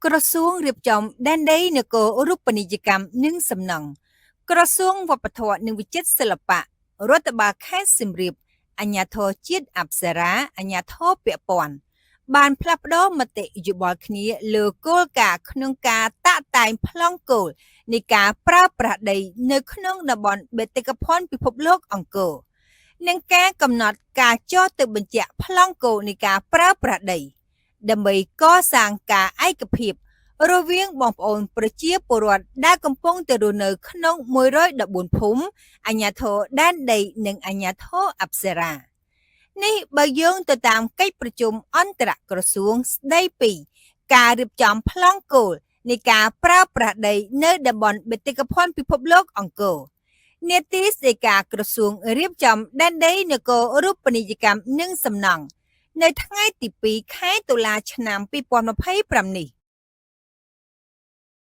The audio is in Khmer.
ក្រសួងរៀបចំដែនដីនគររូបនីយកម្មនិងសំណង់ក្រសួងវប្បធម៌និងវិចិត្រសិល្បៈរដ្ឋបាលខេត្តសៀមរាបអាជ្ញាធរជាតិអប្សរាអាជ្ញាធរពាក់ព័ន្ធបានផ្លាស់ប្តូរមតិយោបល់គ្នាលើគោលការណ៍ក្នុងការតាក់តែងប្លង់គោលនៃការប្រើប្រាស់ដីនៅក្នុងតំបន់បេតិកភណ្ឌពិភពលោកអង្គរនិងការកំណត់ការចុះទៅបញ្ជាក់ប្លង់គោលនៃការប្រើប្រាស់ដីដើម្បីកសាងការឯកភាពរវាងបងប្អូនប្រជាពលរដ្ឋដែលកំពុងទៅរស់នៅក្នុង114ភូមិអាជ្ញាធរដែនដីនិងអាជ្ញាធរអប្សរានេះបើយោងទៅតាមកិច្ចប្រជុំអន្តរក្រសួងស្ដីពីការរៀបចំប្លង់គោលនៃការប្រើប្រាស់ដីនៅតំបន់បេតិកភណ្ឌពិភពលោកអង្គរនាទីស្តីការក្រសួងរៀបចំដែនដីនគររូបនីយកម្មនិងសំណង់នៅថ្ងៃទី2ខែតុលាឆ្នាំ2025នេះ